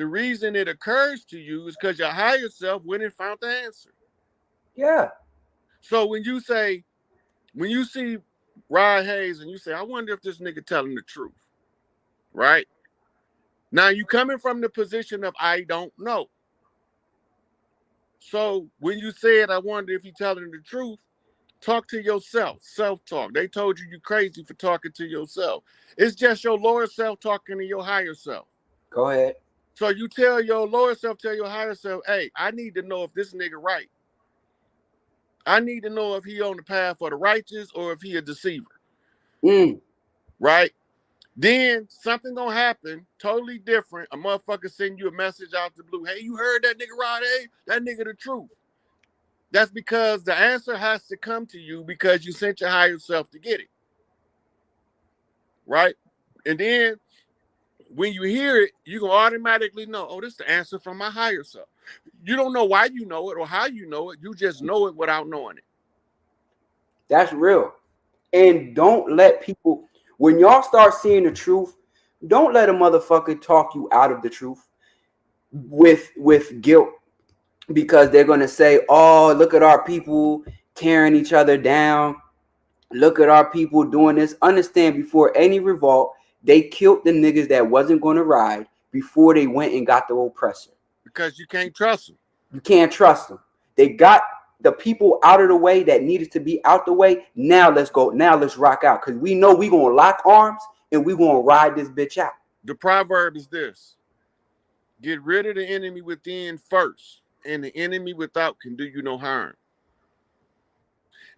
the reason it occurs to you is because your higher self went and found the answer. Yeah. So when you see Rod Hayes and you say, I wonder if this nigga telling the truth, right? Now you coming from the position of I don't know. So when you said, I wonder if he telling the truth, talk to yourself, self-talk. They told you crazy for talking to yourself. It's just your lower self talking to your higher self. Go ahead. So you tell your lower self, tell your higher self, hey, I need to know if this nigga right. I need to know if he on the path for the righteous or if he a deceiver. Right? Then something gonna happen totally different. A motherfucker send you a message out the blue. Hey, you heard that nigga Rod? Hey, that nigga the truth. That's because the answer has to come to you because you sent your higher self to get it. Right? And then when you hear it, you're going to automatically know, oh, this is the answer from my higher self. You don't know why you know it or how you know it. You just know it without knowing it. That's real. And don't let people, when y'all start seeing the truth, don't let a motherfucker talk you out of the truth with guilt, because they're going to say, oh, look at our people tearing each other down. Look at our people doing this. Understand, before any revolt, they killed the niggas that wasn't going to ride before they went and got the oppressor. Because you can't trust them. You can't trust them. They got the people out of the way that needed to be out the way. Now let's go. Now let's rock out, because we know we're going to lock arms and we're going to ride this bitch out. The proverb is this: get rid of the enemy within first, and the enemy without can do you no harm.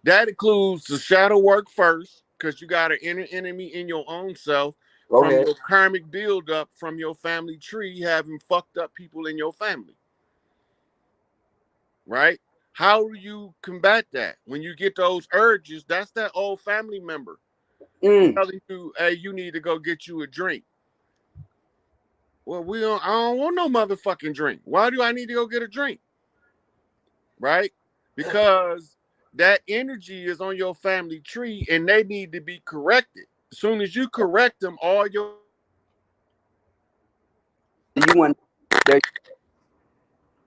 That includes the shadow work first, because you got an inner enemy in your own self from your karmic buildup from your family tree, having fucked up people in your family. Right? How do you combat that? When you get those urges, that's that old family member telling you, hey, you need to go get you a drink. Well, I don't want no motherfucking drink. Why do I need to go get a drink? Right? Because that energy is on your family tree and they need to be corrected. As soon as you correct them, all your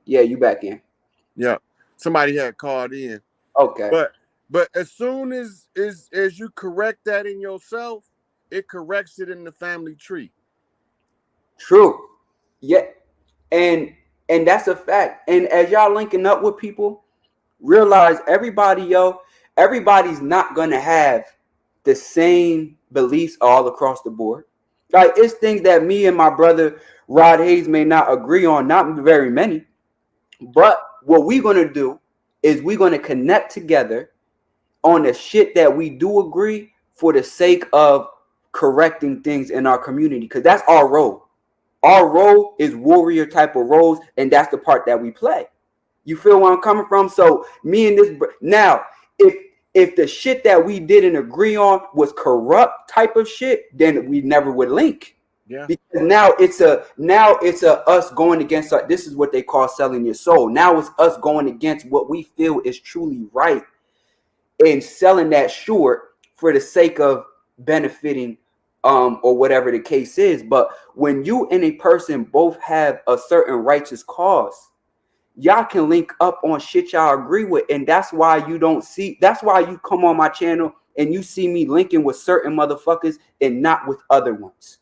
you back in. Yeah. Somebody had called in. Okay. But as soon as you correct that in yourself, it corrects it in the family tree. True. Yeah. And that's a fact. And as y'all linking up with people, realize everybody's not gonna have the same beliefs all across the board. Like, it's things that me and my brother Rod Hayes may not agree on, not very many. But what we're gonna do is we're gonna connect together on the shit that we do agree, for the sake of correcting things in our community, because that's our role. Our role is warrior type of roles, and that's the part that we play. You feel where I'm coming from? So me and this now, if the shit that we didn't agree on was corrupt type of shit, then we never would link. Yeah. Because now it's a us going against this is what they call selling your soul. Now it's us going against what we feel is truly right and selling that short for the sake of benefiting or whatever the case is. But when you and a person both have a certain righteous cause, y'all can link up on shit y'all agree with. And that's why you come on my channel and you see me linking with certain motherfuckers and not with other ones.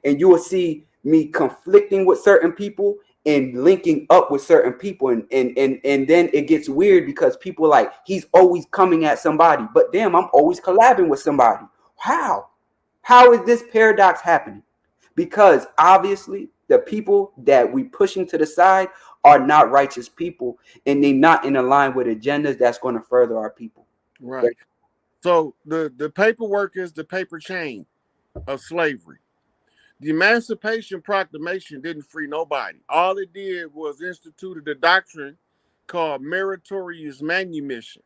And you will see me conflicting with certain people and linking up with certain people. And then it gets weird because people like, he's always coming at somebody. But damn, I'm always collabing with somebody. How? How is this paradox happening? Because obviously the people that we pushing to the side are not righteous people, and they're not in line with agendas that's going to further our people. Right. So the paperwork is the paper chain of slavery. The Emancipation Proclamation didn't free nobody. All it did was instituted a doctrine called meritorious manumission.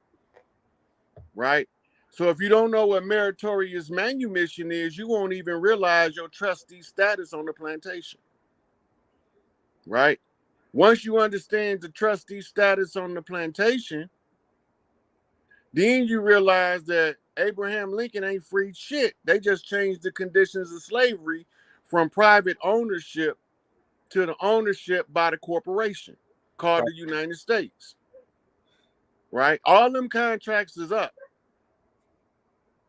Right? So if you don't know what meritorious manumission is, you won't even realize your trustee status on the plantation. Right? Once you understand the trustee status on the plantation, then you realize that Abraham Lincoln ain't freed shit. They just changed the conditions of slavery from private ownership to the ownership by the corporation called the United States. Right? All them contracts is up.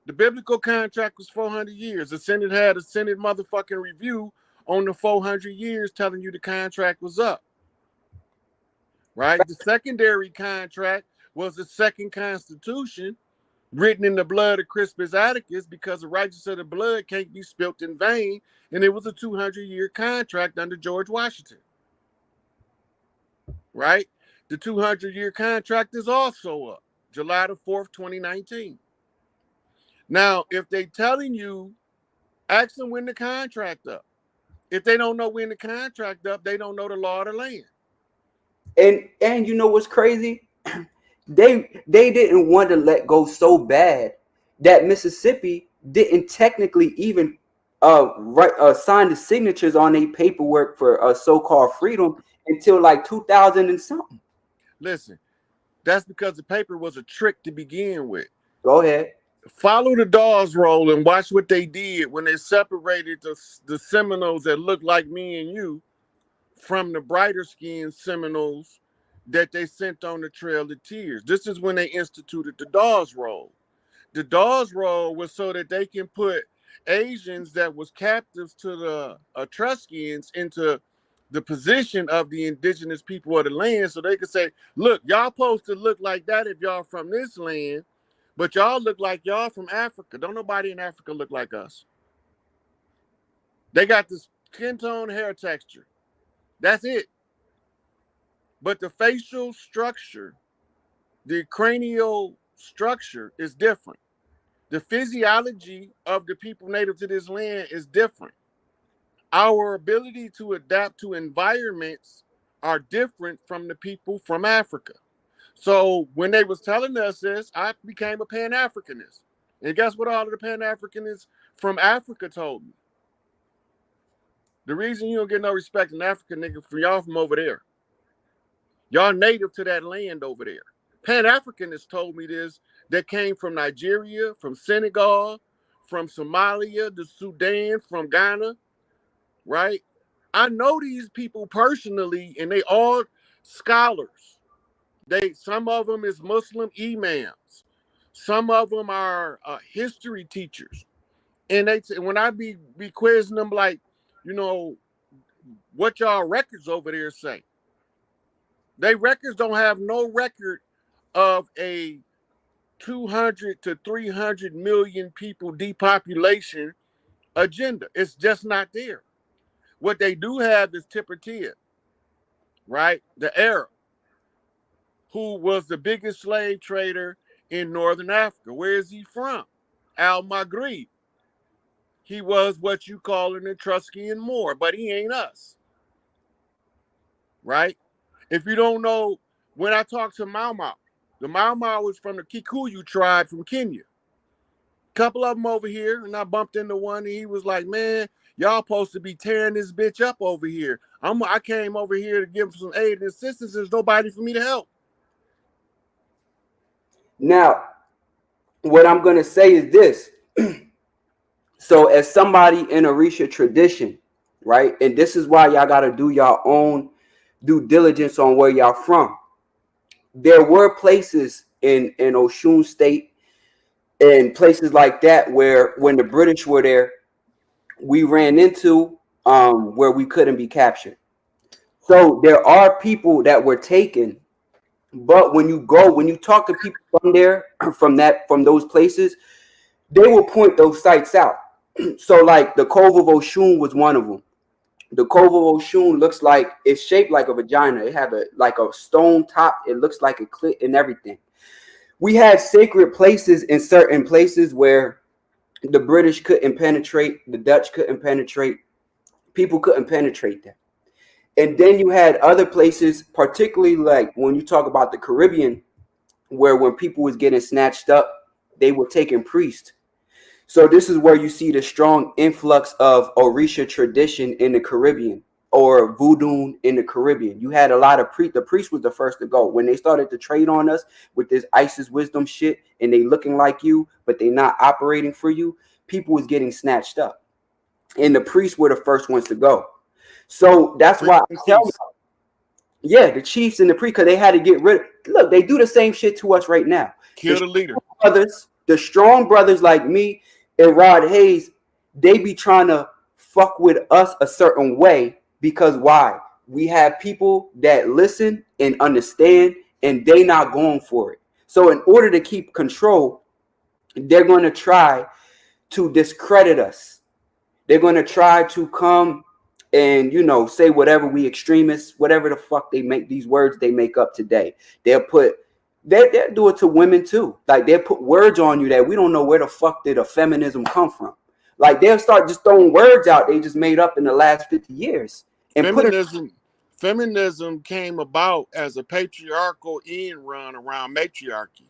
The biblical contract was 400 years. The Senate had a Senate motherfucking review on the 400 years telling you the contract was up. Right? The secondary contract was the second constitution written in the blood of Crispus Attucus, because the righteousness of the blood can't be spilt in vain. And it was a 200-year contract under George Washington. Right? The 200-year contract is also up, July the 4th, 2019. Now, if they telling you, ask them when the contract up. If they don't know when the contract up, they don't know the law of the land. And you know what's crazy? They didn't want to let go so bad that Mississippi didn't technically even sign the signatures on a paperwork for so-called freedom until like 2000 and something. Listen, that's because the paper was a trick to begin with. Go ahead. Follow the Dawes roll and watch what they did when they separated the Seminoles that looked like me and you from the brighter skinned Seminoles that they sent on the Trail of Tears. This is when they instituted the Dawes roll. The Dawes roll was so that they can put Asians that was captives to the Etruscans into the position of the indigenous people of the land, so they could say, look, y'all supposed to look like that if y'all from this land, but y'all look like y'all from Africa. Don't nobody in Africa look like us. They got this skin tone, hair texture. That's it. But the facial structure, the cranial structure is different. The physiology of the people native to this land is different. Our ability to adapt to environments are different from the people from Africa. So when they was telling us this, I became a Pan-Africanist. And guess what all of the Pan-Africanists from Africa told me? The reason you don't get no respect in Africa, nigga, from y'all from over there. Y'all native to that land over there. Pan-Africanists told me this, that came from Nigeria, from Senegal, from Somalia, the Sudan, from Ghana, right? I know these people personally, and they all scholars. Some of them is Muslim imams. Some of them are history teachers. And when I be quizzing them, like, you know, what y'all records over there say? They records don't have no record of a 200 to 300 million people depopulation agenda. It's just not there. What they do have is Tipper Ted, right? The Arab, who was the biggest slave trader in Northern Africa. Where is he from? Al-Maghrib. He was what you call an Etruscan Moor, but he ain't us, right? If you don't know, when I talk to Mau Mau, the Mau Mau was from the Kikuyu tribe from Kenya. A couple of them over here, and I bumped into one, and he was like, man, y'all supposed to be tearing this bitch up over here. I came over here to give some aid and assistance. There's nobody for me to help. Now, what I'm going to say is this. So as somebody in Orisha tradition, right? And this is why y'all got to do your own due diligence on where y'all from. There were places in Osun State and places like that where when the British were there, we ran into where we couldn't be captured. So there are people that were taken, but when you talk to people from there, from those places, they will point those sites out. So like the Cove of Oshun was one of them. The Cove of Oshun looks like it's shaped like a vagina. It had a stone top. It looks like a clit and everything. We had sacred places in certain places where the British couldn't penetrate, the Dutch couldn't penetrate, people couldn't penetrate them. And then you had other places, particularly like when you talk about the Caribbean, where when people was getting snatched up, they were taking priests. So this is where you see the strong influx of Orisha tradition in the Caribbean, or voodoo in the Caribbean. You had a lot of the priest was the first to go. When they started to trade on us with this ISIS wisdom shit and they looking like you, but they not operating for you, people was getting snatched up. And the priests were the first ones to go. So that's why I tell you, Priests. yeah, the chiefs and the priests, because they had to get rid of. Look, they do the same shit to us right now. Kill the leader. The strong brothers like me and Rod Hayes, they be trying to fuck with us a certain way because why? We have people that listen and understand, and they not going for it. So in order to keep control, they're going to try to discredit us. They're going to try to come and, say whatever we extremists, whatever the fuck they make these words they make up today. They'll do it to women too. Like they'll put words on you that we don't know where the fuck did a feminism come from. Like they'll start just throwing words out they just made up in the last 50 years and put it. Feminism came about as a patriarchal end run around matriarchy.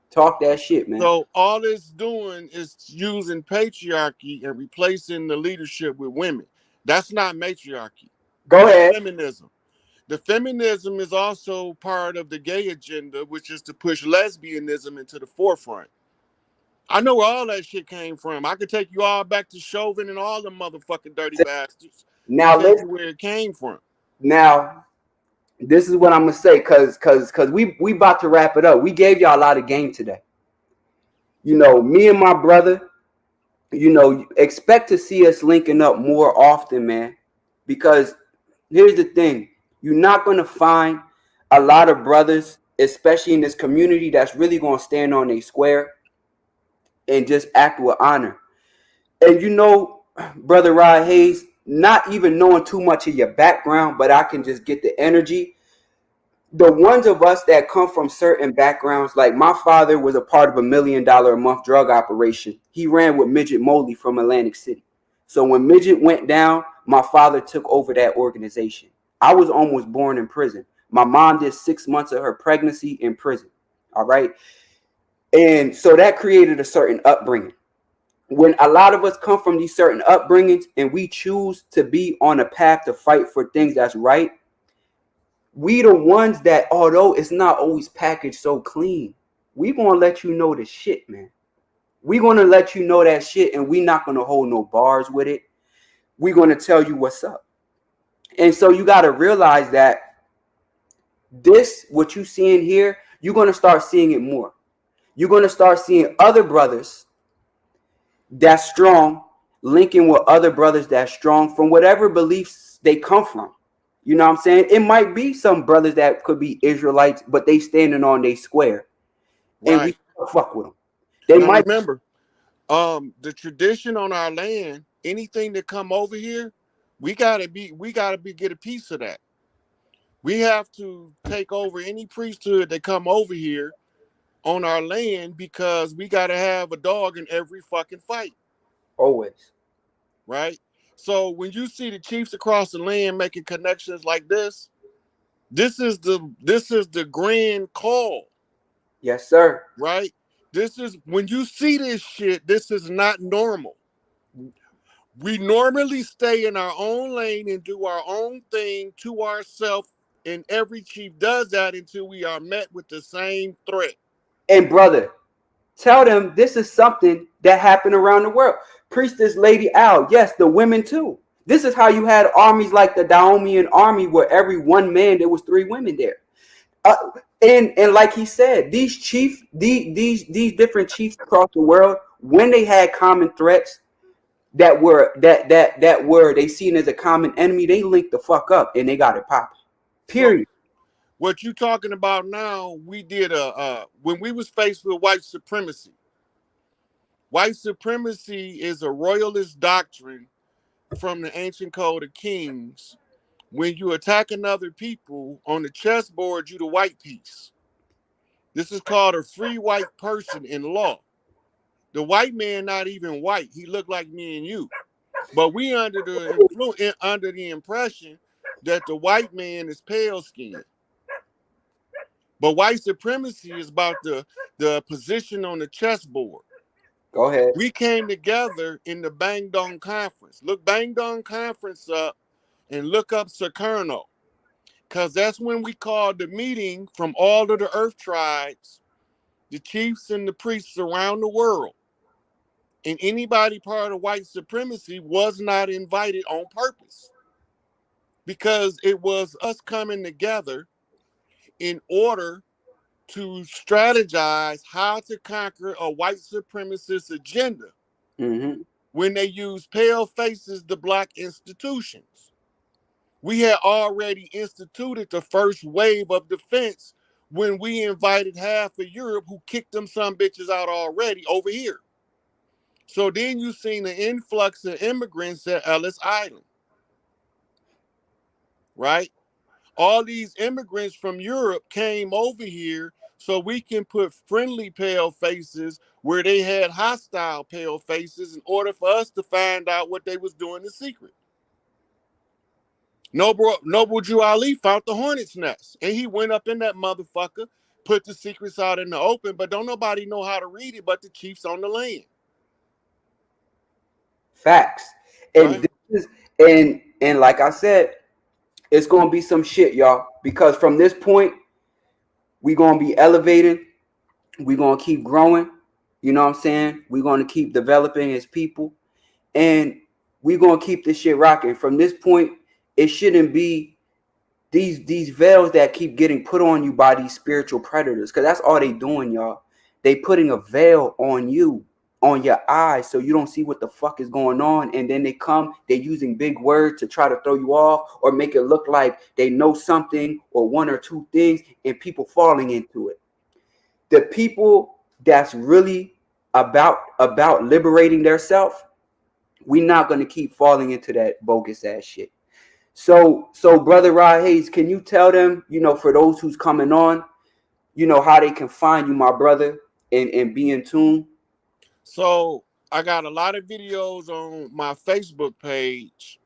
Talk that shit, man. So all it's doing is using patriarchy and replacing the leadership with women. That's not matriarchy. Go That's ahead. feminism. The feminism is also part of the gay agenda, which is to push lesbianism into the forefront. I know where all that shit came from. I could take you all back to Chauvin and all the motherfucking dirty bastards and Now tell let's you where it came from. now this is what I'm gonna say, cause we about to wrap it up. We gave y'all a lot of game today. Me and my brother, expect to see us linking up more often, man. Because here's the thing. You're not gonna find a lot of brothers, especially in this community, that's really gonna stand on a square and just act with honor. And brother Rod Hayes, not even knowing too much of your background, but I can just get the energy. The ones of us that come from certain backgrounds, like my father was a part of $1 million a month drug operation. He ran with Midget Moley from Atlantic City. So when Midget went down, my father took over that organization. I was almost born in prison. My mom did 6 months of her pregnancy in prison. All right. And so that created a certain upbringing. When a lot of us come from these certain upbringings and we choose to be on a path to fight for things that's right, we the ones that, although it's not always packaged so clean, we gonna let you know the shit, man. We gonna let you know that shit, and we not gonna hold no bars with it. We gonna tell you what's up. And so you gotta realize that what you seeing here, you're gonna start seeing it more. You're gonna start seeing other brothers that's strong linking with other brothers that's strong from whatever beliefs they come from. You know what I'm saying? It might be some brothers that could be Israelites, but they standing on their square, and we Right. fuck with them. They Now might. remember, the tradition on our land, anything that come over here, we gotta get a piece of that. We have to take over any priesthood that come over here on our land because we gotta have a dog in every fucking fight. Always. Right? So when you see the chiefs across the land making connections like this is the grand call, Yes, sir. right? This is when you see this shit, this is not normal. We normally stay in our own lane and do our own thing to ourselves, and every chief does that until we are met with the same threat. And brother, tell them this is something that happened around the world. Priestess Lady Al, yes, the women too. This is how you had armies like the Daomian army, where every one man there was 3 women there. Uh, and like he said, these different chiefs across the world, when they had common threats that were they seen as a common enemy, they linked the fuck up and they got it popping. So Period. what you talking about now, we did when we was faced with white supremacy. White supremacy is a royalist doctrine from the ancient code of kings. When you attack another people on the chessboard, you the white piece. This is called a free white person in law. The white man not even white. He looked like me and you. But we under the impression that the white man is pale skinned. But white supremacy is about the position on the chessboard. Go ahead. We came together in the Bang Dong Conference. Look Bang Dong Conference up and look up Sakurno. Because that's when we called the meeting from all of the earth tribes, the chiefs and the priests around the world. And anybody part of white supremacy was not invited on purpose. because it was us coming together in order to strategize how to conquer a white supremacist agenda Mm-hmm. when they use pale faces to block institutions. We had already instituted the first wave of defense when we invited half of Europe, who kicked them some bitches out already over here. So then you seen the influx of immigrants at Ellis Island, right? All these immigrants from Europe came over here so we can put friendly pale faces where they had hostile pale faces in order for us to find out what they was doing in secret. Noble Drew Ali found the hornet's nest, and he went up in that motherfucker, put the secrets out in the open, but don't nobody know how to read it but the chiefs on the land. Facts. And Right? this is and like I said, it's gonna be some shit, y'all. Because from this point, we gonna be elevating, we gonna keep growing, you know what I'm saying? We're gonna keep developing as people, and we gonna keep this shit rocking. From this point, it shouldn't be these veils that keep getting put on you by these spiritual predators, because that's all they doing, y'all. They putting a veil on you, on your eyes, so you don't see what the fuck is going on. And then they using big words to try to throw you off or make it look like they know something or one or two things, and people falling into it. The people that's really about liberating their self, we not going to keep falling into that bogus ass shit. So brother Rod Hayes, can you tell them, for those who's coming on, how they can find you, my brother, and be in tune? So I got a lot of videos on my Facebook page.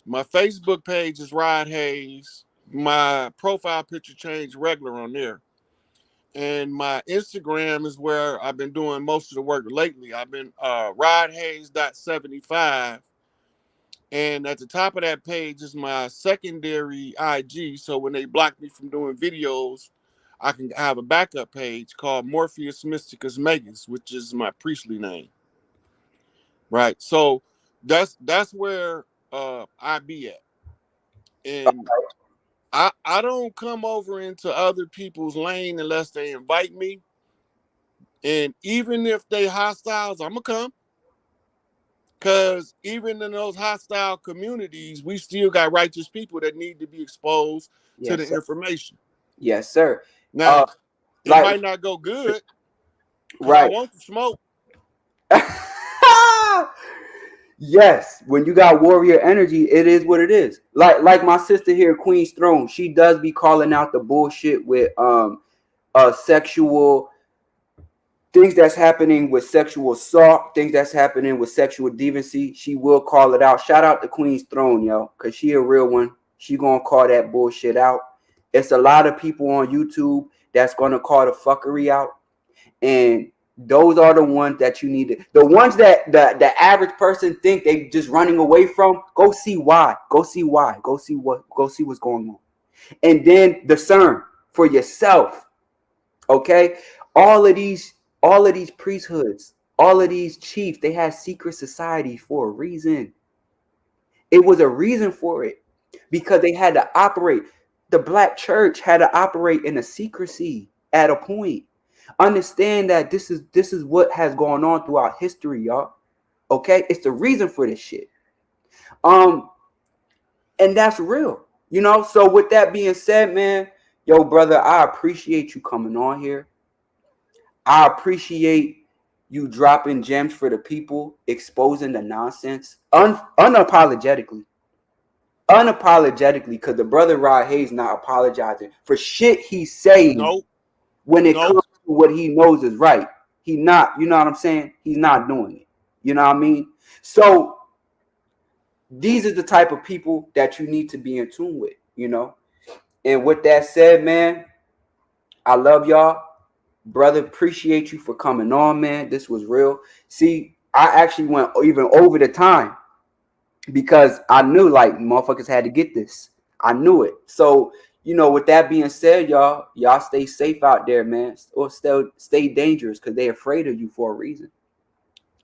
My Facebook page is Rod Hayes. My profile picture changed regular on there. And my Instagram is where I've been doing most of the work lately. I've been rodhayes.75. And at the top of that page is my secondary IG. So when they block me from doing videos, I can have a backup page called Morpheus Mysticus Magus, which is my priestly name. Right. So that's where I be at. And I don't come over into other people's lane unless they invite me. And even if they hostiles, I'm gonna come. Because even in those hostile communities, we still got righteous people that need to be exposed to Yes, the sir. information. Yes, sir. Now, it Like might not go good because I right. want to smoke. Yes, when you got warrior energy, it is what it is. Like my sister here, Queen's Throne, she does be calling out the bullshit with sexual things that's happening with sexual assault, things that's happening with sexual deviancy. She will call it out. Shout out to Queen's Throne, yo, because she a real one. She gonna call that bullshit out. It's a lot of people on YouTube that's gonna call the fuckery out. And those are the ones that you need to, the ones that the average person think they just running away from. Go see why. Go see why. Go see what's going on. And then discern for yourself. Okay? All of these priesthoods, all of these chiefs, they had secret societies for a reason. It was a reason for it, because they had to operate. The black church had to operate in a secrecy at a point. Understand that this is what has gone on throughout history, y'all. Okay, it's the reason for this shit. And that's real, So with that being said, man, yo, brother, I appreciate you coming on here. I appreciate you dropping gems for the people, exposing the nonsense unapologetically. Unapologetically, because the brother Rod Hayes not apologizing for shit he's saying Nope. when it Nope. comes to what he knows is right. He not, you know what I'm saying? He's not doing it. You know what I mean? So these are the type of people that you need to be in tune with. And with that said, man, I love y'all. Brother, appreciate you for coming on, man. This was real. See, I actually went even over the time because I knew like motherfuckers had to get this. I knew it. So, with that being said, y'all stay safe out there, man. Or stay dangerous, because they're afraid of you for a reason.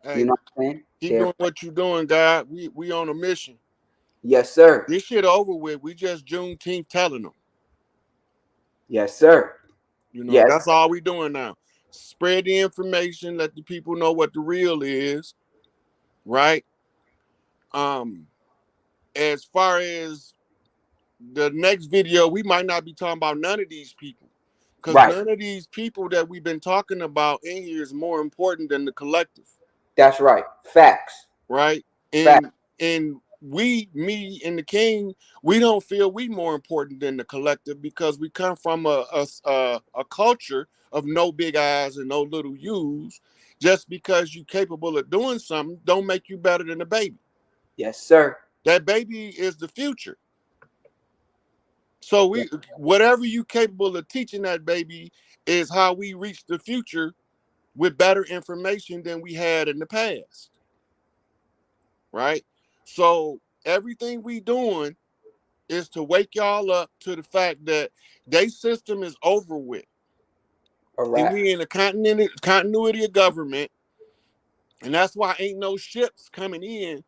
You Hey, know what I'm saying? keep doing what you're doing, God. We on a mission. Yes, sir. This shit over with. We just Juneteenth telling them. Yes, sir. You know, Yes. that's all we doing now. Spread the information, let the people know what the real is, right? Um, as far as the next video, we might not be talking about none of these people. Because Right. none of these people that we've been talking about in here is more important than the collective. That's right. Facts. Right? Facts. And we, me and the king, we don't feel we more important than the collective because we come from a culture of no big eyes and no little U's. Just because you're capable of doing something don't make you better than a baby. Yes, sir. That baby is the future. So Yeah. whatever you capable of teaching that baby is how we reach the future with better information than we had in the past. Right? So everything we doing is to wake y'all up to the fact that their system is over with. All And right. we in a continuity of government, and that's why ain't no ships coming in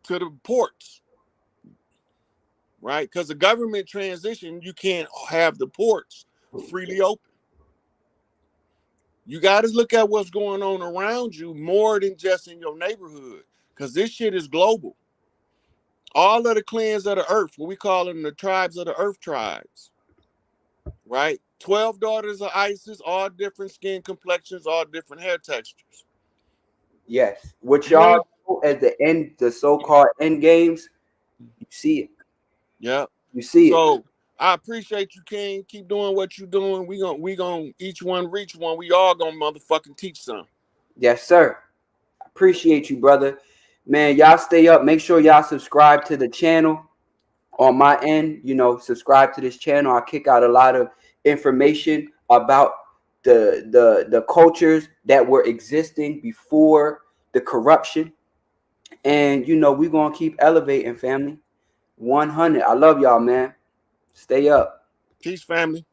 to the ports, right? Because the government transition, you can't have the ports freely open. You got to look at what's going on around you more than just in your neighborhood, because this shit is global. All of the clans of the earth, what we call them the tribes of the earth tribes, right? 12 daughters of Isis, all different skin complexions, all different hair textures. Yes. What You y'all ain't, do at the end, the so-called end games, you see it. yeah. You see it. So I appreciate you, King. Keep doing what you're doing. We gonna each one reach one. We all gonna motherfucking teach some. Yes, sir. Appreciate you, brother. Man, y'all stay up. Make sure y'all subscribe to the channel. On my end, subscribe to this channel. I kick out a lot of information about the cultures that were existing before the corruption. And we're gonna keep elevating, family. 100. I love y'all, man. Stay up. Peace, family.